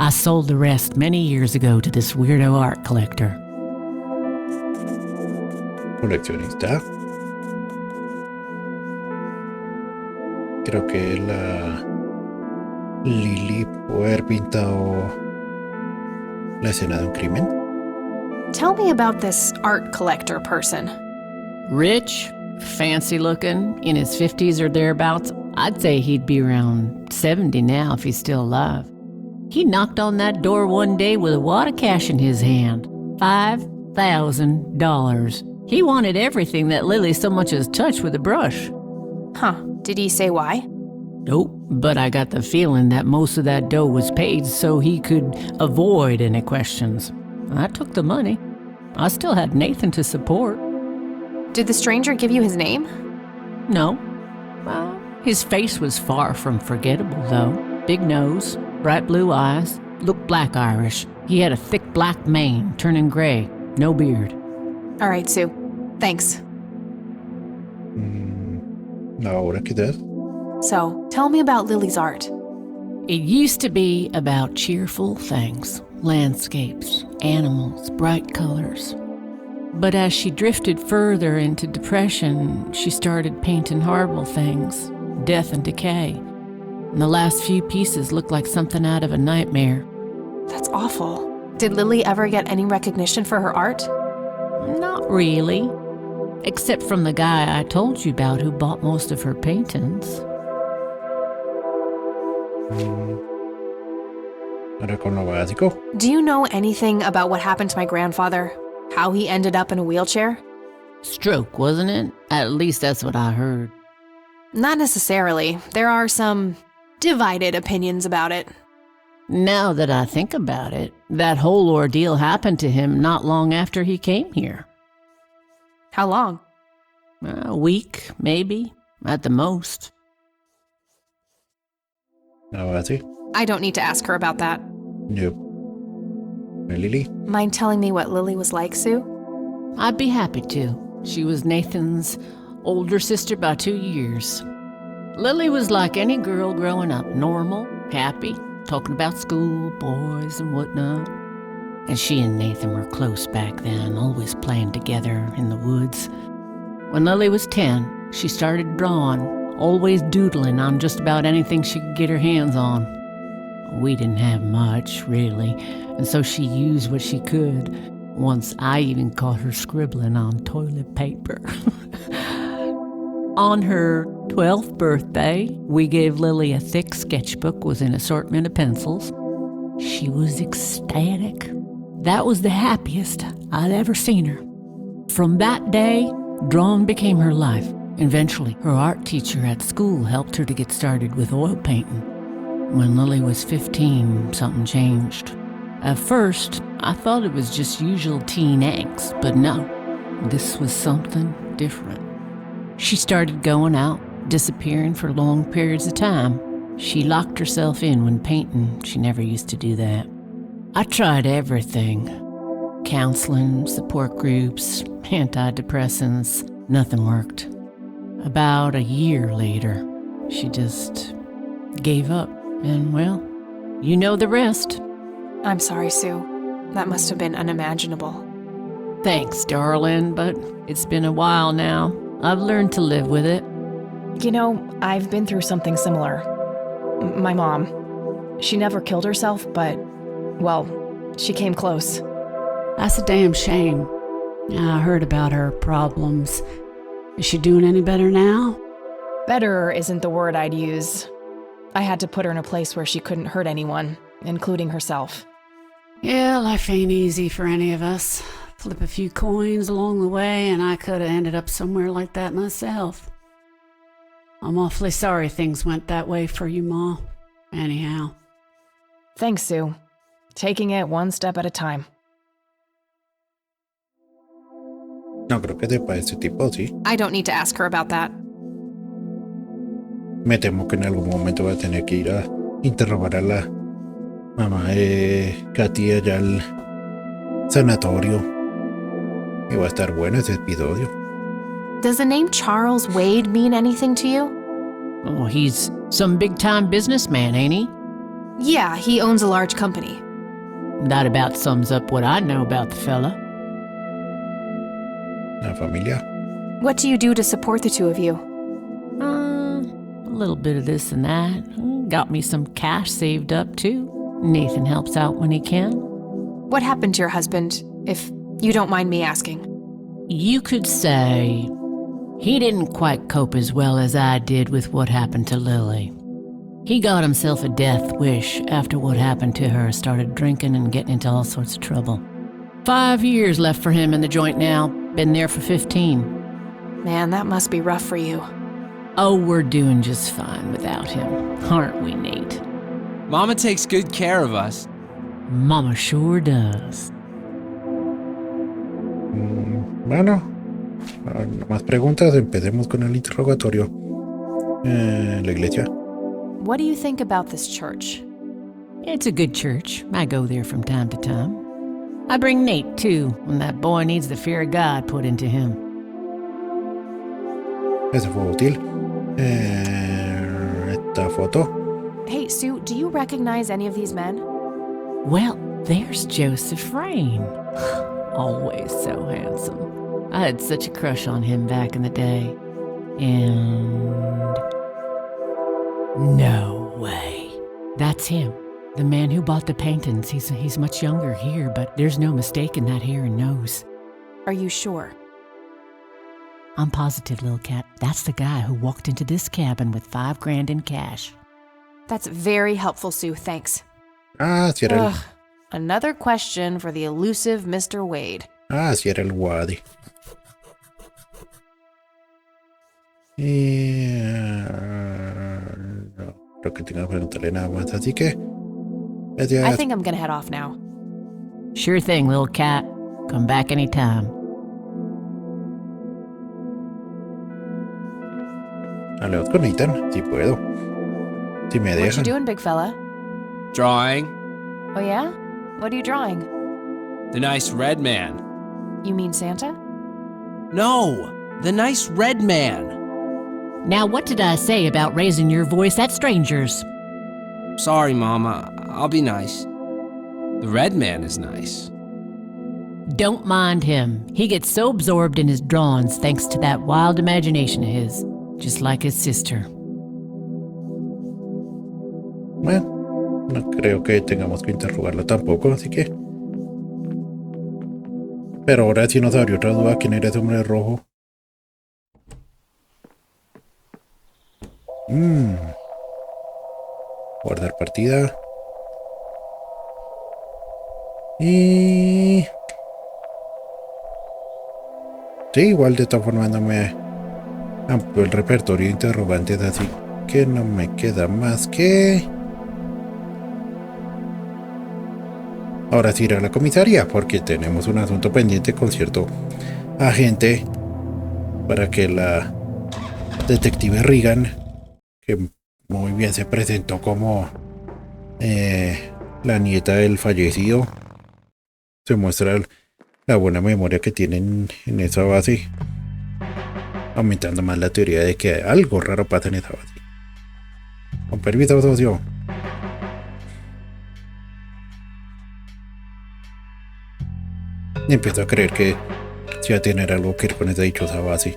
I sold the rest many years ago to this weirdo art collector. Coleccionista. Creo que la Lily puede haber pintado la escena de un crimen. Tell me about this art collector person. Rich, fancy looking, in his 50s or thereabouts. I'd say he'd be around 70 now if he's still alive. He knocked on that door one day with a wad of cash in his hand. $5,000. He wanted everything that Lily so much as touched with a brush. Huh. Did he say why? Nope, but I got the feeling that most of that dough was paid so he could avoid any questions. I took the money. I still had Nathan to support. Did the stranger give you his name? No. Well, his face was far from forgettable, though. Big nose, bright blue eyes, looked black Irish. He had a thick black mane, turning gray, no beard. All right, Sue. Thanks. Ahora qué das? So, tell me about Lily's art. It used to be about cheerful things, landscapes, animals, bright colors. But as she drifted further into depression, she started painting horrible things, death and decay. And the last few pieces looked like something out of a nightmare. That's awful. Did Lily ever get any recognition for her art? Not really. Except from the guy I told you about who bought most of her paintings. Ahora con lo básico. Do you know anything about what happened to my grandfather? How he ended up in a wheelchair? Stroke, wasn't it? At least that's what I heard. Not necessarily. There are some divided opinions about it. Now that I think about it, that whole ordeal happened to him not long after he came here. How long? A week, maybe, at the most. Ahora sí. I don't need to ask her about that. Nope. Lily? Mind telling me what Lily was like, Sue? I'd be happy to. She was Nathan's older sister by 2 years. Lily was like any girl growing up, normal, happy, talking about school, boys, and whatnot. And she and Nathan were close back then, always playing together in the woods. When Lily was 10, she started drawing, always doodling on just about anything she could get her hands on. We didn't have much, really, and so she used what she could. Once I even caught her scribbling on toilet paper. On her 12th birthday, we gave Lily a thick sketchbook with an assortment of pencils. She was ecstatic. That was the happiest I'd ever seen her. From that day, drawing became her life. Eventually, her art teacher at school helped her to get started with oil painting. When Lily was 15, something changed. At first, I thought it was just usual teen angst, but no, this was something different. She started going out, disappearing for long periods of time. She locked herself in when painting. She never used to do that. I tried everything. Counseling, support groups, antidepressants. Nothing worked. About a year later, she just gave up. And, well, you know the rest. I'm sorry, Sue. That must have been unimaginable. Thanks, darling, but it's been a while now. I've learned to live with it. You know, I've been through something similar. My mom. She never killed herself, but, well, she came close. That's a damn shame. I heard about her problems. Is she doing any better now? Better isn't the word I'd use. I had to put her in a place where she couldn't hurt anyone, including herself. Yeah, life ain't easy for any of us. Flip a few coins along the way, and I could have ended up somewhere like that myself. I'm awfully sorry things went that way for you, Ma. Anyhow. Thanks, Sue. Taking it one step at a time. No creo que sepa este tipo, ¿sí? I don't need to ask her about that. Me temo que en algún momento va a tener que ir a interrogar a la mamá de Katy allá al sanatorio. Y va a estar bueno ese episodio. Does the name Charles Wade mean anything to you? Oh, he's some big-time businessman, ain't he? Yeah, he owns a large company. That about sums up what I know about the fella. La familia. What do you do to support the two of you? A little bit of this and that. Got me some cash saved up, too. Nathan helps out when he can. What happened to your husband, if you don't mind me asking? You could say he didn't quite cope as well as I did with what happened to Lily. He got himself a death wish after what happened to her, started drinking and getting into all sorts of trouble. 5 years left for him in the joint now. Been there for 15. Man, that must be rough for you. Oh, we're doing just fine without him, aren't we, Nate? Mama takes good care of us. Mama sure does. Bueno, más preguntas. Empecemos con el interrogatorio. La iglesia. What do you think about this church? It's a good church. I go there from time to time. I bring Nate, too, when that boy needs the fear of God put into him. Eso fue útil. Esta foto. Hey, Sue, do you recognize any of these men? Well, there's Joseph Rain. Always so handsome. I had such a crush on him back in the day. And... no way. That's him. The man who bought the paintings. He's much younger here, but there's no mistaking that hair and nose. Are you sure? I'm positive, little cat. That's the guy who walked into this cabin with $5 grand in cash. That's very helpful, Sue. Thanks. Sí era el... Another question for the elusive Mr. Wade. Sí era el Wadi. No creo que tenga que preguntarle nada más, así que... I think I'm gonna head off now. Sure thing, little cat. Come back anytime. Hablemos con Nathan, si puedo. Si me dejan. What you doing, big fella? Drawing. Oh yeah? What are you drawing? The nice red man. You mean Santa? No, the nice red man. Now, what did I say about raising your voice at strangers? Sorry, Mama. I'll be nice. The red man is nice. Don't mind him. He gets so absorbed in his drawings thanks to that wild imagination of his, just like his sister. Bueno, no creo que tengamos que interrogarlo tampoco, así que... Pero ahora sí nos abrió otra duda. ¿Quién era ese hombre rojo? Guardar partida. Y... sí, igual de esta forma no me amplió el repertorio de interrogantes, así que no me queda más que... ahora sí ir a la comisaría, porque tenemos un asunto pendiente con cierto agente para que la detective Regan, que muy bien se presentó como la nieta del fallecido, se muestra la buena memoria que tienen en esa base, aumentando más la teoría de que algo raro pasa en esa base. Con permiso, socio. Y empiezo a creer que sí va a tener algo que ver con esa dichosa base.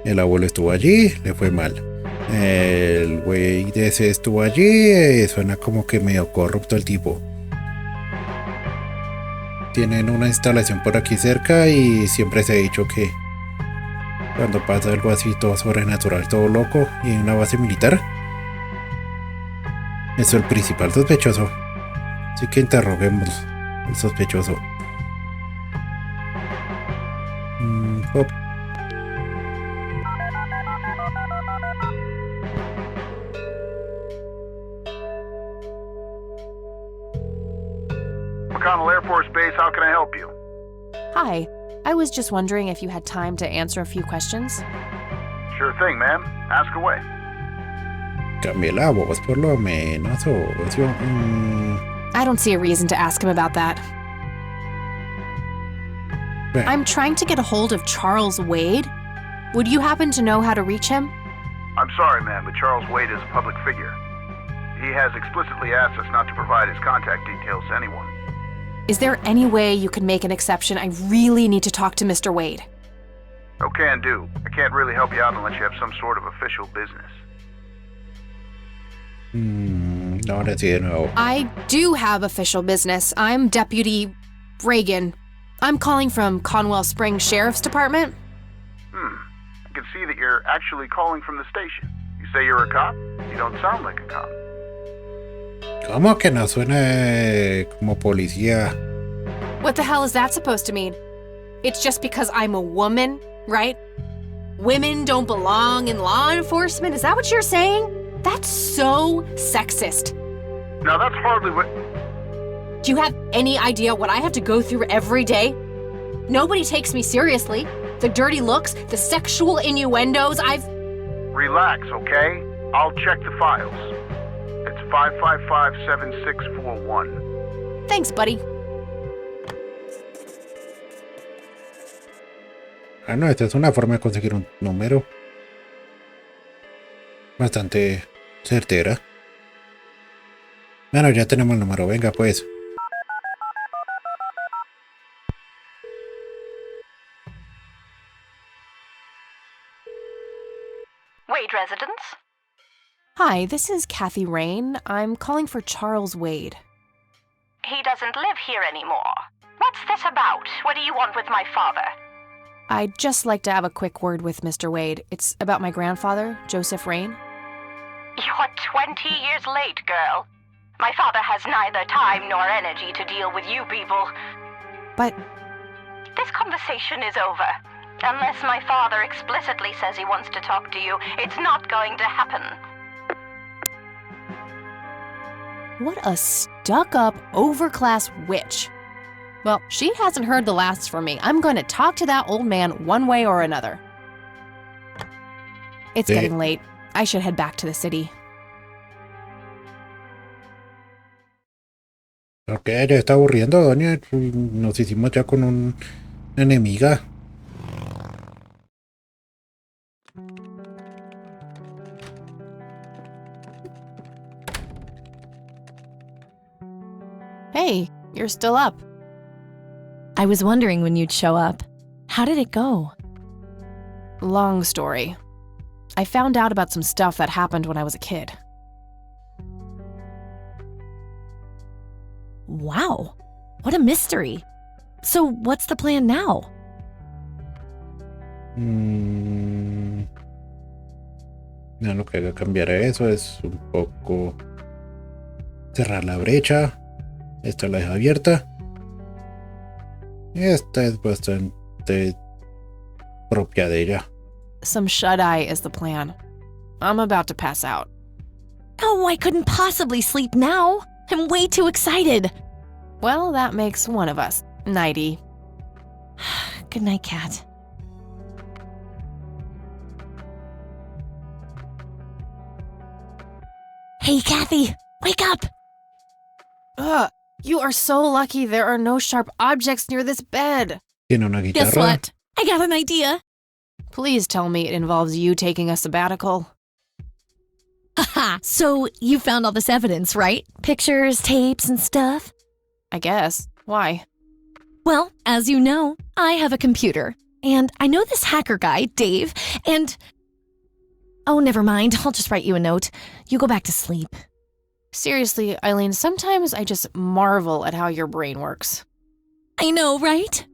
El abuelo estuvo allí, le fue mal. El güey de ese estuvo allí, suena como que medio corrupto el tipo. Tienen una instalación por aquí cerca y siempre se ha dicho que cuando pasa algo así todo sobrenatural, todo loco y en una base militar, es el principal sospechoso. Así que interroguemos al sospechoso. Hop. McConnell Air Force Base, how can I help you? Hi, I was just wondering if you had time to answer a few questions. Sure thing, ma'am. Ask away. Cambie la voz por lo menos, socio. I don't see a reason to ask him about that. Bueno. I'm trying to get a hold of Charles Wade. Would you happen to know how to reach him? I'm sorry, ma'am, but Charles Wade is a public figure. He has explicitly asked us not to provide his contact details to anyone. Is there any way you can make an exception? I really need to talk to Mr. Wade. Oh, can do. I can't really help you out unless you have some sort of official business. Ahora sí de nuevo. I do have official business. I'm Deputy Reagan. I'm calling from Conwell Spring Sheriff's Department. I can see that you're actually calling from the station. You say you're a cop? You don't sound like a cop. ¿Cómo que no suena como policía? What the hell is that supposed to mean? It's just because I'm a woman, right? Women don't belong in law enforcement? Is that what you're saying? That's so sexist. Now that's hardly what... Do you have any idea what I have to go through every day? Nobody takes me seriously. The dirty looks, the sexual innuendos, Relax, okay? I'll check the files. It's 555-7641. Thanks, buddy. Ah, no, esta es una forma de conseguir un número bastante certera. Bueno, ya tenemos el número, venga pues. Wade residence? Hi, this is Kathy Rain. I'm calling for Charles Wade. He doesn't live here anymore. What's this about? What do you want with my father? I'd just like to have a quick word with Mr. Wade. It's about my grandfather, Joseph Rain. You're 20 years late, girl. My father has neither time nor energy to deal with you people. But... This conversation is over. Unless my father explicitly says he wants to talk to you, it's not going to happen. What a stuck-up, overclass witch. Well, she hasn't heard the last from me. I'm going to talk to that old man one way or another. It's getting late. I should head back to the city. Ok, ya está aburriendo, doña. Nos hicimos ya con una enemiga. Hey, you're still up. I was wondering when you'd show up. How did it go? Long story. I found out about some stuff that happened when I was a kid. Wow, what a mystery. So what's the plan now? No, lo que haga cambiar a eso es un poco cerrar la brecha. Esta la deja abierta. Esta es bastante propia de ella. Some shut-eye is the plan. I'm about to pass out. Oh, I couldn't possibly sleep now. I'm way too excited. Well, that makes one of us. Nighty. Good night, Kat. Hey, Kathy, wake up! Ugh, you are so lucky there are no sharp objects near this bed. Tiene una guitarra. Guess what? I got an idea. Please tell me it involves you taking a sabbatical. Haha, so you found all this evidence, right? Pictures, tapes, and stuff? I guess. Why? Well, as you know, I have a computer. And I know this hacker guy, Dave, and... Oh, never mind. I'll just write you a note. You go back to sleep. Seriously, Eileen, sometimes I just marvel at how your brain works. I know, right?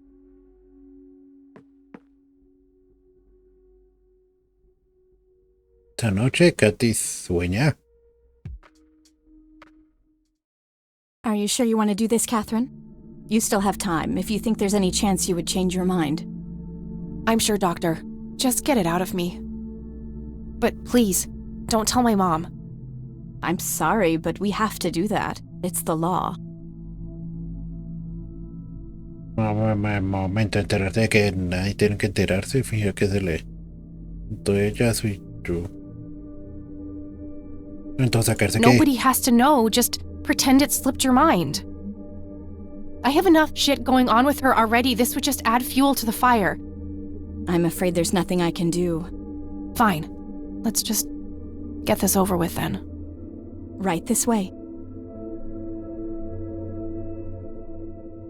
Esta noche Katy sueña. Are you sure you want to do this, Catherine? You still have time, if you think there's any chance you would change your mind. I'm sure, Doctor. Just get it out of me. But please, don't tell my mom. I'm sorry, but we have to do that. It's the law. Momento, enterarse de que nadie tiene que enterarse. Finge que se le... Entonces ya soy yo. Entonces sacarse que... Nobody has to know. Just pretend it slipped your mind. I have enough shit going on with her already. This would just add fuel to the fire. I'm afraid there's nothing I can do. Fine. Let's just get this over with then. Right this way.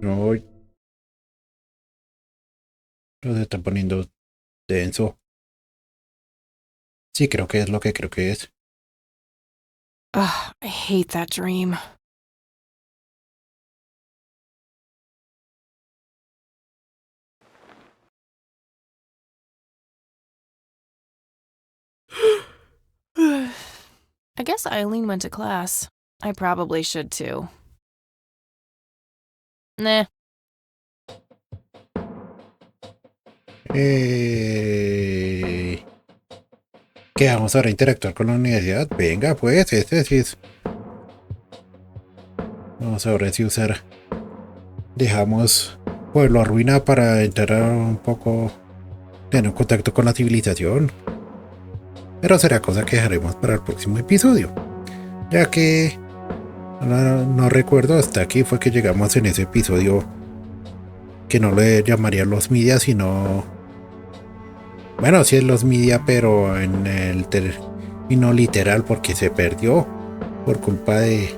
No. Se está poniendo denso. Sí, creo que es lo que creo que es. Ugh, I hate that dream. I guess Eileen went to class. I probably should too. Nah. ¿Qué vamos ahora a interactuar con la universidad? Venga, pues, este sí es. Vamos ahora sí usar. Dejamos Pueblo a ruina para entrar un poco. Tener un contacto con la civilización. Pero será cosa que dejaremos para el próximo episodio. Ya que no recuerdo, hasta aquí fue que llegamos en ese episodio que no le llamaría los media, sino... Bueno, sí es los media, pero en el término literal, porque se perdió por culpa de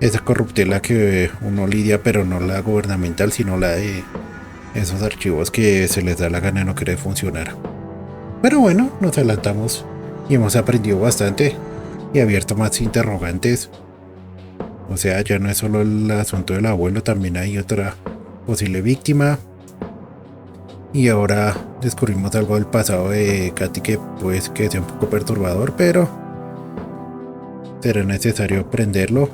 esa corruptela que uno lidia, pero no la gubernamental, sino la de esos archivos que se les da la gana no querer funcionar. Pero bueno, nos adelantamos y hemos aprendido bastante y abierto más interrogantes. O sea, ya no es solo el asunto del abuelo, también hay otra posible víctima. Y ahora descubrimos algo del pasado de Katy que pues que sea un poco perturbador, pero será necesario aprenderlo.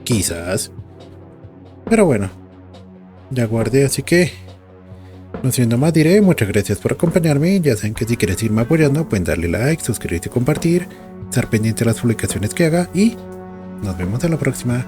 Quizás. Pero bueno. Ya guardé, así que no siendo más diré muchas gracias por acompañarme. Ya saben que si quieres irme apoyando pueden darle like, suscribirse y compartir, estar pendiente de las publicaciones que haga y nos vemos en la próxima.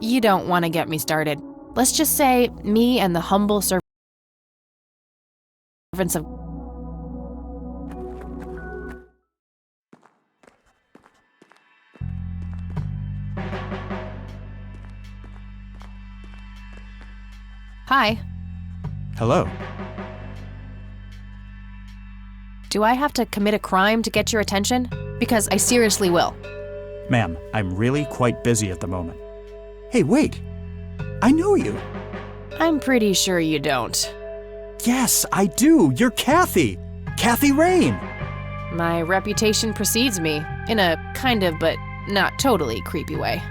You don't want to get me started. Let's just say me and the humble servants of... Hi. Hello. Do I have to commit a crime to get your attention? Because I seriously will. Ma'am, I'm really quite busy at the moment. Hey, wait! I know you! I'm pretty sure you don't. Yes, I do! You're Kathy! Kathy Rain! My reputation precedes me, in a kind of but not totally creepy way.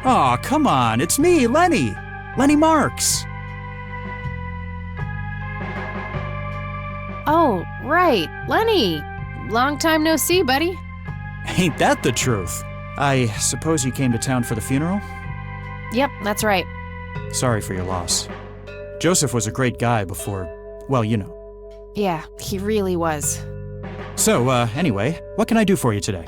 Aw, come on, it's me, Lenny! Lenny Marks! Oh, right, Lenny! Long time no see, buddy. Ain't that the truth? I suppose you came to town for the funeral? Yep, that's right. Sorry for your loss. Joseph was a great guy before, well, you know. Yeah, he really was. So, anyway, what can I do for you today?